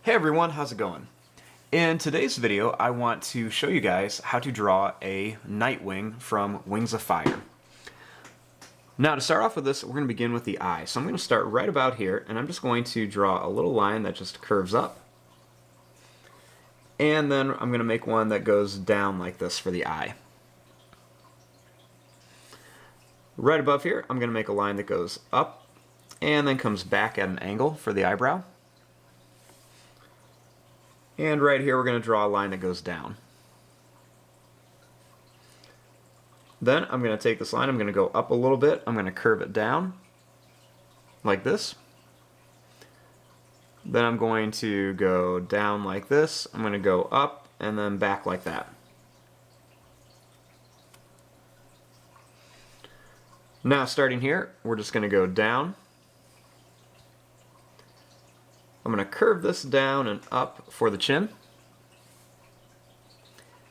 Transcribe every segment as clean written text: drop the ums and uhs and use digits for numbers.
Hey everyone, how's it going? In today's video, I want to show you guys how to draw a NightWing from Wings of Fire. Now to start off with this, we're going to begin with the eye. So I'm going to start right about here, and I'm just going to draw a little line that just curves up. And then I'm going to make one that goes down like this for the eye. Right above here, I'm going to make a line that goes up and then comes back at an angle for the eyebrow. And right here we're going to draw a line that goes down. Then I'm going to take this line, I'm going to go up a little bit, I'm going to curve it down like this. Then I'm going to go down like this, I'm going to go up and then back like that. Now starting here, we're just going to go down. I'm going to curve this down and up for the chin.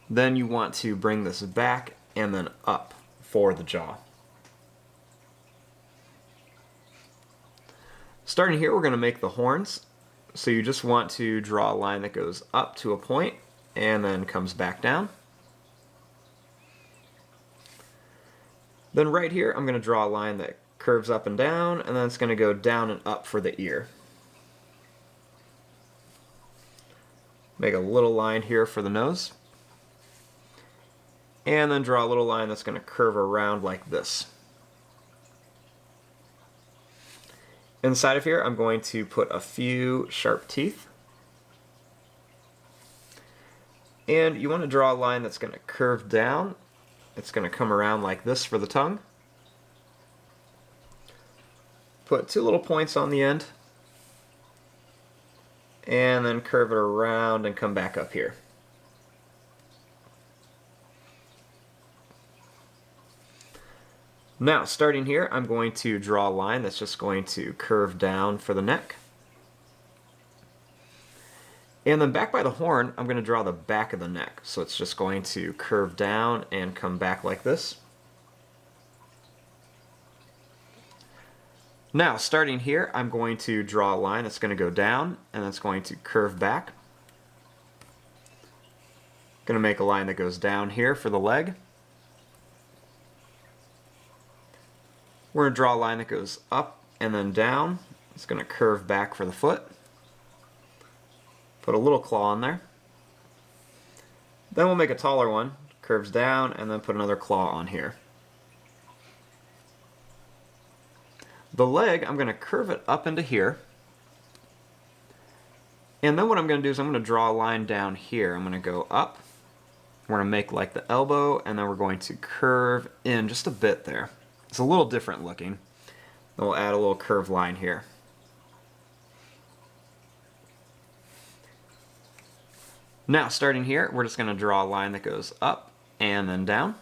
Then you want to bring this back and then up for the jaw. Starting here, we're going to make the horns. So you just want to draw a line that goes up to a point and then comes back down. Then right here, I'm going to draw a line that curves up and down, and then it's going to go down and up for the ear. Make a little line here for the nose. And then draw a little line that's going to curve around like this. Inside of here, I'm going to put a few sharp teeth. And you want to draw a line that's going to curve down. It's going to come around like this for the tongue. Put two little points on the end. And then curve it around and come back up here. Now, starting here, I'm going to draw a line that's just going to curve down for the neck. And then back by the horn, I'm going to draw the back of the neck. So it's just going to curve down and come back like this. Now, starting here, I'm going to draw a line that's going to go down, and that's going to curve back. Going to make a line that goes down here for the leg. We're going to draw a line that goes up and then down. It's going to curve back for the foot. Put a little claw on there. Then we'll make a taller one, curves down, and then put another claw on here. The leg, I'm going to curve it up into here. And then what I'm going to do is I'm going to draw a line down here. I'm going to go up. We're going to make like the elbow, and then we're going to curve in just a bit there. It's a little different looking. Then we'll add a little curved line here. Now, starting here, we're just going to draw a line that goes up and then down.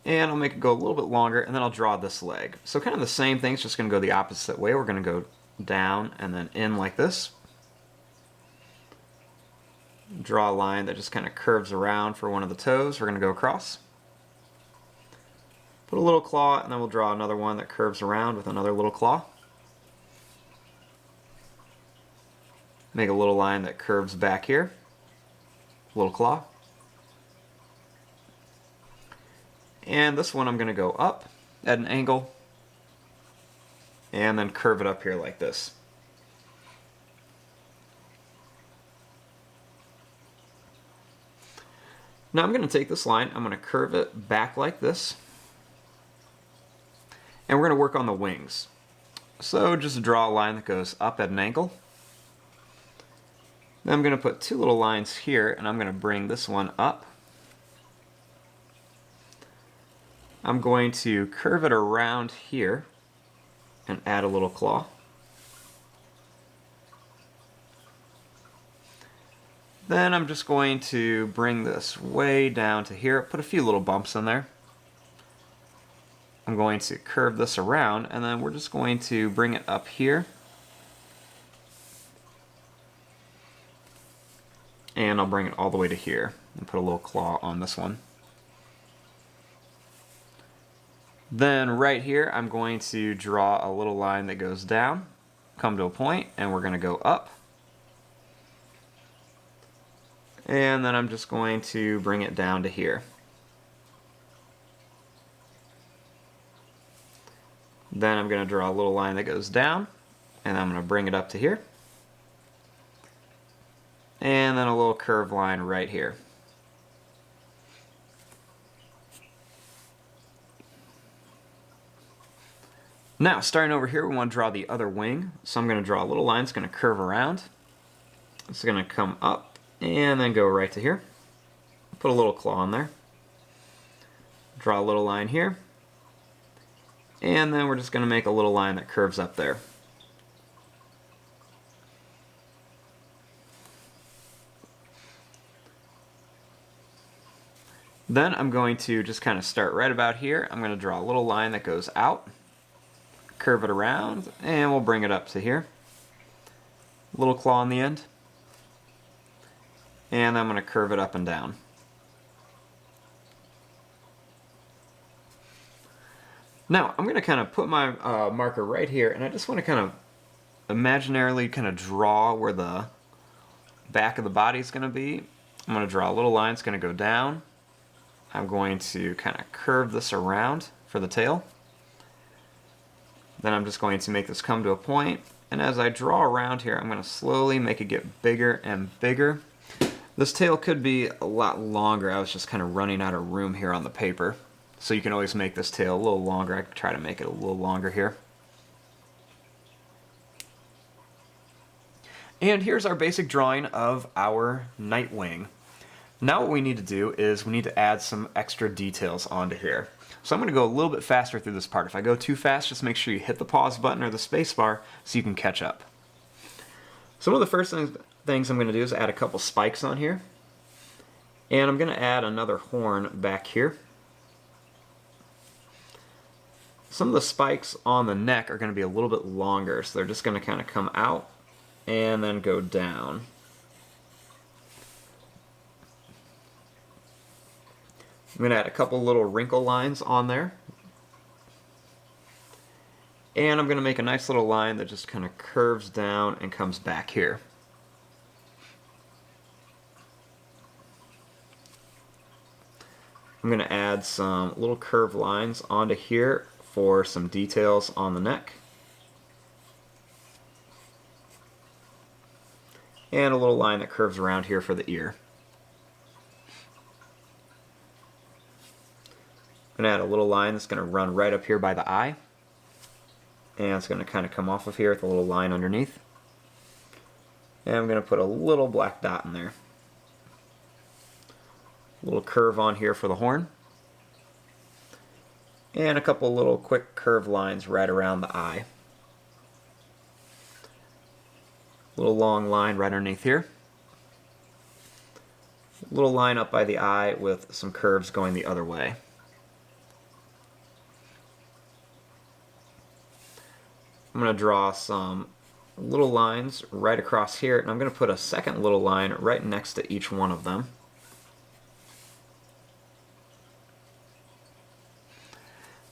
And I'll make it go a little bit longer, and then I'll draw this leg. So kind of the same thing, it's just going to go the opposite way. We're going to go down and then in like this. Draw a line that just kind of curves around for one of the toes. We're going to go across. Put a little claw, and then we'll draw another one that curves around with another little claw. Make a little line that curves back here. Little claw. And this one I'm going to go up at an angle and then curve it up here like this. Now I'm going to take this line, I'm going to curve it back like this, and we're going to work on the wings. So just draw a line that goes up at an angle. Then I'm going to put two little lines here, and I'm going to bring this one up. I'm going to curve it around here and add a little claw. Then I'm just going to bring this way down to here, put a few little bumps in there. I'm going to curve this around, and then we're just going to bring it up here. And I'll bring it all the way to here and put a little claw on this one. Then right here, I'm going to draw a little line that goes down, come to a point, and we're going to go up. And then I'm just going to bring it down to here. Then I'm going to draw a little line that goes down, and I'm going to bring it up to here. And then a little curved line right here. Now, starting over here, we want to draw the other wing. So I'm going to draw a little line that's going to curve around. It's going to come up and then go right to here. Put a little claw on there. Draw a little line here. And then we're just going to make a little line that curves up there. Then I'm going to just kind of start right about here. I'm going to draw a little line that goes out, curve it around, and we'll bring it up to here. Little claw on the end. And I'm going to curve it up and down. Now, I'm going to kind of put my marker right here, and I just want to kind of imaginarily kind of draw where the back of the body is going to be. I'm going to draw a little line that's going to go down. I'm going to kind of curve this around for the tail. Then I'm just going to make this come to a point, and as I draw around here, I'm going to slowly make it get bigger and bigger. This tail could be a lot longer. I was just kind of running out of room here on the paper. So you can always make this tail a little longer. I could try to make it a little longer here. And here's our basic drawing of our NightWing. Now what we need to do is we need to add some extra details onto here. So I'm going to go a little bit faster through this part. If I go too fast, just make sure you hit the pause button or the space bar so you can catch up. So one of the first things I'm going to do is add a couple spikes on here. And I'm going to add another horn back here. Some of the spikes on the neck are going to be a little bit longer, so they're just going to kind of come out and then go down. I'm going to add a couple little wrinkle lines on there. And I'm going to make a nice little line that just kind of curves down and comes back here. I'm going to add some little curved lines onto here for some details on the neck. And a little line that curves around here for the ear. I'm going to add a little line that's going to run right up here by the eye. And it's going to kind of come off of here with a little line underneath. And I'm going to put a little black dot in there. A little curve on here for the horn. And a couple little quick curved lines right around the eye. Little long line right underneath here. Little line up by the eye with some curves going the other way. I'm going to draw some little lines right across here, and I'm going to put a second little line right next to each one of them.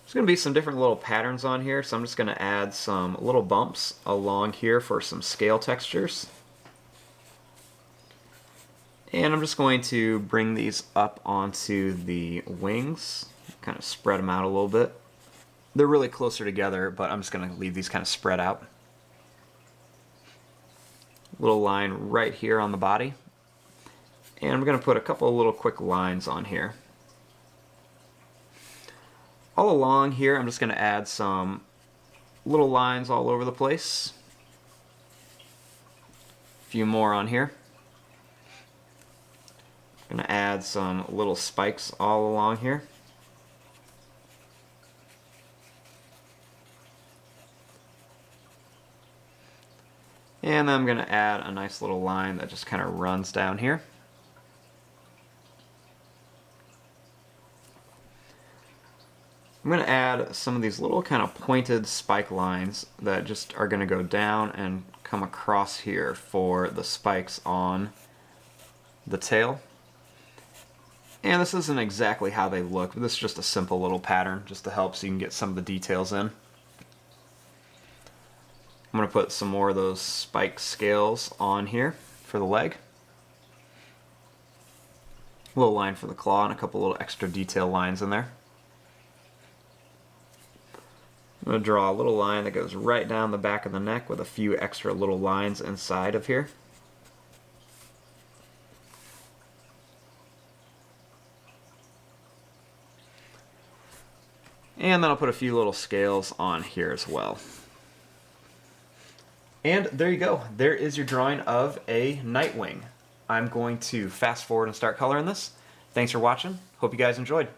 There's going to be some different little patterns on here, so I'm just going to add some little bumps along here for some scale textures. And I'm just going to bring these up onto the wings, kind of spread them out a little bit. They're really closer together, but I'm just going to leave these kind of spread out. Little line right here on the body. And I'm going to put a couple of little quick lines on here. All along here, I'm just going to add some little lines all over the place. A few more on here. I'm going to add some little spikes all along here. And then I'm going to add a nice little line that just kind of runs down here. I'm going to add some of these little kind of pointed spike lines that just are going to go down and come across here for the spikes on the tail. And this isn't exactly how they look, but this is just a simple little pattern just to help so you can get some of the details in. I'm going to put some more of those spike scales on here for the leg. A little line for the claw and a couple little extra detail lines in there. I'm going to draw a little line that goes right down the back of the neck with a few extra little lines inside of here. And then I'll put a few little scales on here as well. And there you go. There is your drawing of a NightWing. I'm going to fast forward and start coloring this. Thanks for watching. Hope you guys enjoyed.